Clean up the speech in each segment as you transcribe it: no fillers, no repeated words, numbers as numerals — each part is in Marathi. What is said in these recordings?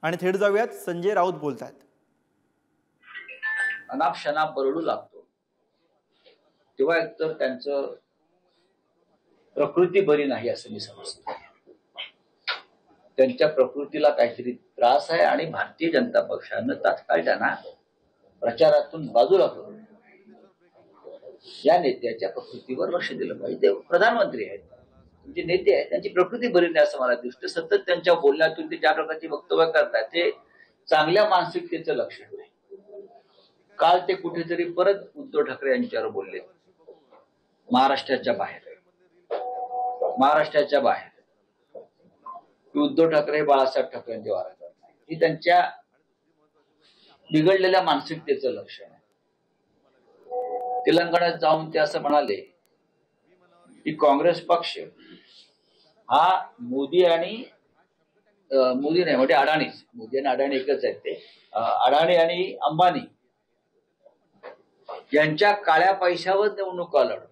आणि थेट जाऊयात संजय राऊत बोलतात. अनाप शनाप बरडू लागतो तेव्हा एकतर त्यांचं प्रकृती बरी नाही असं मी समजतो. त्यांच्या प्रकृतीला काहीतरी त्रास आहे आणि भारतीय जनता पक्षानं तात्काळ त्यांना प्रचारातून बाजूला करून या नेत्याच्या प्रकृतीवर लक्ष दिलं पाहिजे. ते प्रधानमंत्री आहेत, जे नेते आहेत त्यांची प्रकृती बरी नाही असं मला दिसतं. सतत त्यांच्या बोलण्यातून ते ज्या प्रकारची वक्तव्य करतात ते चांगल्या मानसिकतेचं लक्षण नाही. काल ते कुठेतरी परत उद्धव ठाकरे यांच्यावर बोलले. महाराष्ट्राच्या बाहेर उद्धव ठाकरे बाळासाहेब ठाकरेंच्या वारा ही त्यांच्या बिघडलेल्या मानसिकतेचं लक्षण आहे. तेलंगणात जाऊन ते असं म्हणाले की काँग्रेस पक्ष हा मोदी नाही म्हणजे अडाणीच, मोदी आणि अडाणी एकच आहेत ते, अडाणी आणि अंबानी यांच्या काळ्या पैशावर निवडणुका लढतो.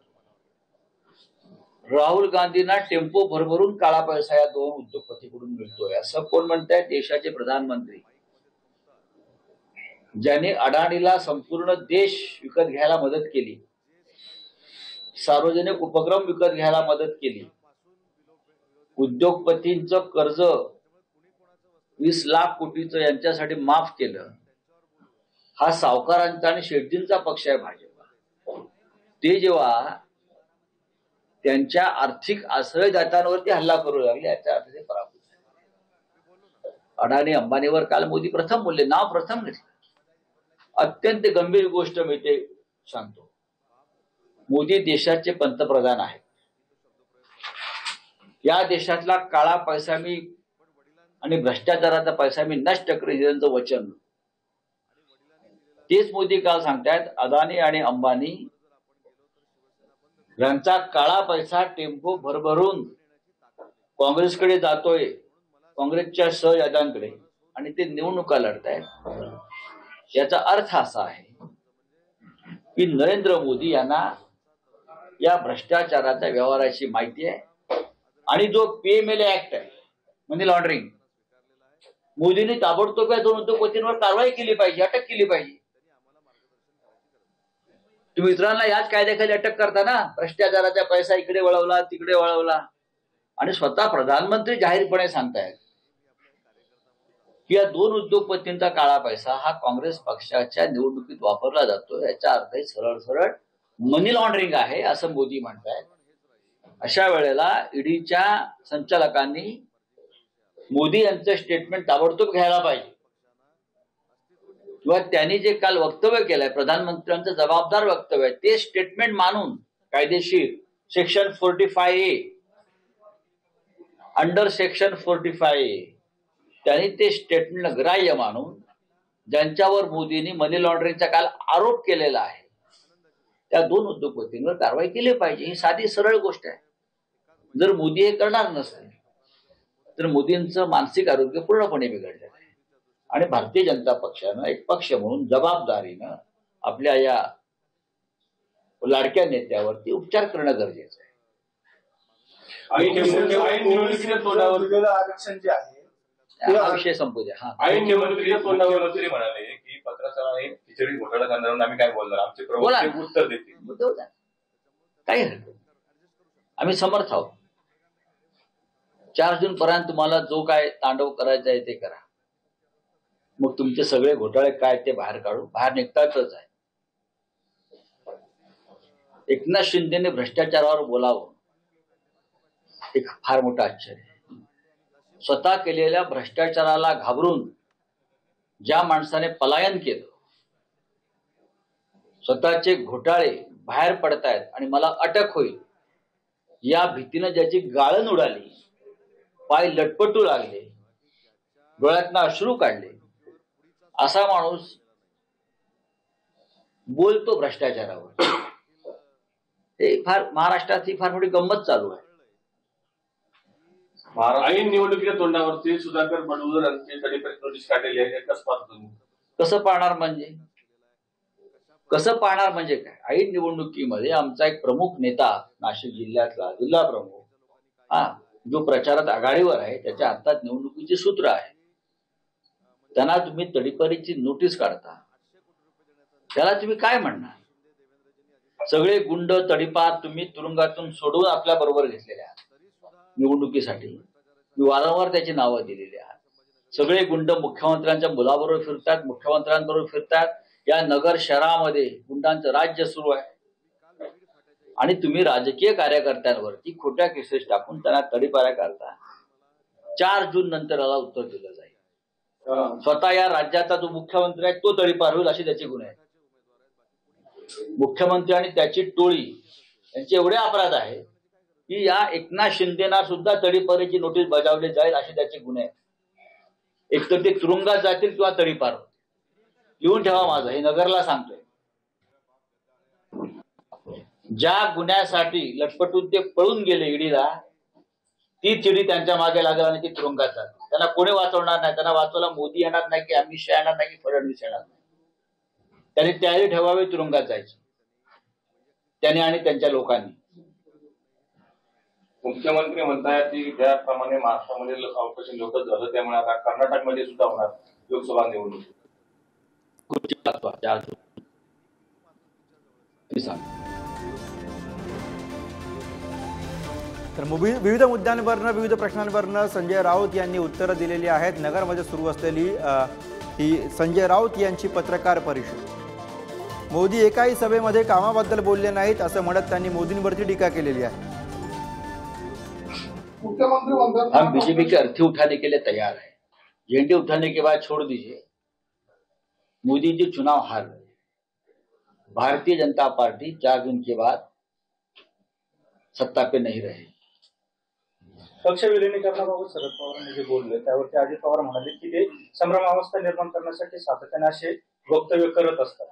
राहुल गांधींना टेम्पो भरभरून काळा पैसा या दोन उद्योगपतीकडून मिळतोय असं कोण म्हणताय? देशाचे प्रधानमंत्री, ज्याने अडाणीला संपूर्ण देश विकत घ्यायला मदत केली, सार्वजनिक उपक्रम विकत घ्यायला मदत केली, उद्योगपतींचं कर्ज 20 लाख कोटीचं यांच्यासाठी माफ केलं. हा सावकारांचा आणि शेट्टींचा पक्ष आहे भाजपा. ते जेव्हा त्यांच्या आर्थिक आश्रयदात्यांवरती हल्ला करू लागले याचा अर्थ ते पराभूत आहे. अडाणी अंबानीवर काल मोदी प्रथम बोलले, नाव प्रथम घेतलं. अत्यंत गंभीर गोष्ट मी ते सांगतो. मोदी देशाचे पंतप्रधान आहेत. या देशातला काळा पैसा मी आणि भ्रष्टाचाराचा पैसा मी नष्ट करेन यांचं वचन. तेच मोदी काल सांगतायत अदानी आणि अंबानी यांचा काळा पैसा टेम्पो भरभरून काँग्रेसकडे जातोय, काँग्रेसच्या सहयाद्यांकडे, आणि ते निवडणुका लढतायत. याचा अर्थ असा आहे की नरेंद्र मोदी यांना या भ्रष्टाचाराच्या व्यवहाराची माहिती आहे आणि जो पीएमएलए ऍक्ट आहे, मनी लॉन्ड्रिंग, मोदींनी ताबडतोब या दोन उद्योगपतींवर कारवाई केली पाहिजे, अटक केली पाहिजे. तुम्ही इतरांना याच कायद्याखाली अटक करता ना. भ्रष्टाचाराचा पैसा इकडे वळवला तिकडे वळवला, आणि स्वतः प्रधानमंत्री जाहीरपणे सांगतायत की या दोन उद्योगपतींचा काळा पैसा हा काँग्रेस पक्षाच्या निवडणुकीत वापरला जातो. याचा अर्थ सरळ सरळ मनी लॉन्ड्रिंग आहे असं मोदी म्हणतायत. अशा वेळेला ईडीच्या संचालकांनी मोदी यांचं स्टेटमेंट ताबडतोब घ्यायला पाहिजे, किंवा त्यांनी जे काल वक्तव्य केलंय प्रधानमंत्र्यांचं जबाबदार वक्तव्य आहे ते स्टेटमेंट मानून कायदेशीर section 45A under section 45A त्यांनी ते स्टेटमेंट ग्राह्य मानून ज्यांच्यावर मोदींनी मनी लॉन्ड्रिंगचा काल आरोप केलेला आहे त्या दोन उद्योगपतींवर कारवाई केली पाहिजे. ही साधी सरळ गोष्ट आहे. जर मोदी हे करणार नसते तर मोदींचं मानसिक आरोग्य पूर्णपणे बिघडलेलं आहे. आणि भारतीय जनता पक्षानं एक पक्ष म्हणून जबाबदारीनं आपल्या या लाडक्या नेत्यावरती उपचार करणं गरजेचं आहे. आरक्षण जे आहे हा विषय संपू द्या. मुख्यमंत्री म्हणाले की पत्राचार आणि खिचडी घोटाळा करणार आम्ही काय बोलणार, आमचे प्रमुख उत्तर देतील. काही आम्ही समर्थ आहोत. 4 जून पर्यंत तुम्हाला जो काय तांडव करायचा आहे ते करा. मग तुमचे सगळे घोटाळे काय ते बाहेर काढू, बाहेर निघतातच आहे. एकनाथ शिंदेने भ्रष्टाचारावर बोलावं एक फार मोठं आश्चर्य. स्वतः केलेल्या भ्रष्टाचाराला घाबरून ज्या माणसाने पलायन केलं, स्वतःचे घोटाळे बाहेर पडतायत आणि मला अटक होईल या भीतीनं ज्याची गाळण उडाली, पाय लटपटू लागले, डोळ्यातनं अश्रू काढले, असा माणूस बोलतो भ्रष्टाचारावर. हे फार महाराष्ट्रात ही फार मोठी गंमत चालू आहे. ऐन निवडणुकीच्या तोंडावरती सुधाकर बडगुजर यांच्यासाठी नोटीस काढलेली आहे. कसं पाहणार म्हणजे काय? ऐन निवडणुकीमध्ये आमचा एक प्रमुख नेता नाशिक जिल्ह्यातला जिल्हा प्रमुख जो प्रचारात आघाडीवर आहे त्याच्या हातात निवडणुकीचे सूत्र आहे. त्यांना तुम्ही तडीपारीची नोटीस काढता, त्याला तुम्ही काय म्हणणार? सगळे गुंड तडीपार तुम्ही तुरुंगातून सोडून आपल्या बरोबर घेतलेले आहात निवडणुकीसाठी. मी वारंवार त्याची नावं दिलेली आहात. सगळे गुंड मुख्यमंत्र्यांच्या मुलाबरोबर फिरतात, मुख्यमंत्र्यांबरोबर फिरतात. या नगर शहरामध्ये गुंडांचं राज्य सुरू आहे आणि तुम्ही राजकीय कार्यकर्त्यांवरती खोट्या केसेस टाकून त्यांना तडीपाऱ्या करता. 4 जून नंतर याला उत्तर दिलं जाईल. स्वतः या राज्याचा जो मुख्यमंत्री आहे तो तडीपार होईल अशी त्याची गुन्हे आहेत. मुख्यमंत्री आणि त्याची टोळी यांचे एवढे अपराध आहे की या एकनाथ शिंदेना सुद्धा तडीपारीची नोटीस बजावली जाईल अशी त्याचे गुन्हे आहेत. एक तर ते तुरुंगात जातील किंवा तडीपार होतील. लिहून ठेवा माझं, हे नगरला सांगतोय. ज्या गुन्ह्यासाठी लटपटून ते पळून गेले ईडीला, ती चिडी त्यांच्या मागे लागेल आणि ती तुरुंगात जाईल. त्यांना कोणी वाचवणार नाही. त्यांना वाचवायला मोदी येणार नाही, की अमित शहा येणार नाही, की फडणवीस येणार नाही. त्यांनी तयारी ठेवावी तुरुंगात जायची, त्यांनी आणि त्यांच्या लोकांनी. मुख्यमंत्री म्हणतात की ज्याप्रमाणे महाराष्ट्रामध्ये ऑपरेशन लोटस झालं त्यामुळे आता कर्नाटकमध्ये सुद्धा होणार लोकसभा निवडणूक. तर विविध मुद्द्यांवरनं विविध प्रश्नांवरनं संजय राऊत यांनी उत्तरं दिलेली आहेत. नगरमध्ये सुरू असलेली ही संजय राऊत यांची पत्रकार परिषद. मोदी एकाही सभेमध्ये कामाबद्दल बोलले नाहीत असं म्हणत त्यांनी मोदींवरती टीका केलेली आहे. हम बीजेपी के अर्थी उठाने के लिए तैयार है. झंडे उठाने के बाद छोड़ दीजिए. मोदी जी चुनाव हार गए. भारतीय जनता पार्टी 4 दिन के बाद सत्ता पे नहीं रहे. पक्ष विलिनीकरणाबाबत शरद पवारांनी जे बोलले त्यावरती अजित पवार म्हणाले की ते संभ्रमावस्था निर्माण करण्यासाठी सातत्याने असे वक्तव्य करत असतात.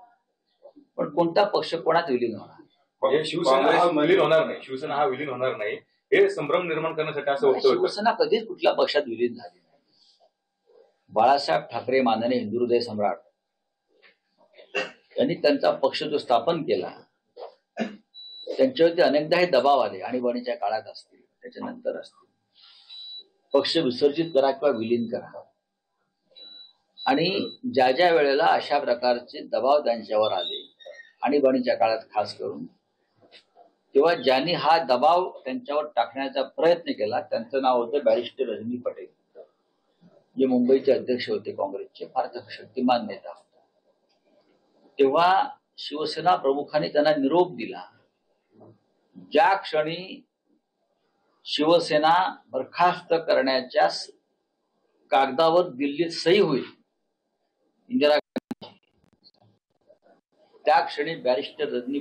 पण कोणता पक्ष कोणात विलीन होणार? शिवसेना हा विलीन होणार नाही. शिवसेना हा विलीन होणार नाही हे संभ्रम निर्माण करण्यासाठी असं वक्तव्य. शिवसेना कधीच कुठल्या पक्षात विलीन झाली नाही. बाळासाहेब ठाकरे माननीय हिंदू हृदय सम्राट यांनी त्यांचा पक्ष जो स्थापन केला त्यांच्यावरती अनेकदा हे दबाव आले. आणीबाणीच्या काळात असतील, त्याच्यानंतर असतील. पक्ष विसर्जित करा किंवा विलीन करा. आणि ज्या ज्या वेळेला अशा प्रकारचे दबाव त्यांच्यावर आले आणीबाणीच्या काळात खास करून, तेव्हा ज्यांनी हा दबाव त्यांच्यावर टाकण्याचा प्रयत्न केला त्यांचं नाव होतं बॅरिस्टर रजनी पटेल, जे मुंबईचे अध्यक्ष होते काँग्रेसचे, फार शक्तिमान नेता होता. तेव्हा शिवसेना प्रमुखांनी त्यांना निरोप दिला. ज्या क्षणी शिवसेना बरखास्त करण्याच्या कागदावर दिल्लीत सही होईल इंदिरा गांधी, त्या क्षणी बॅरिस्टर रजनी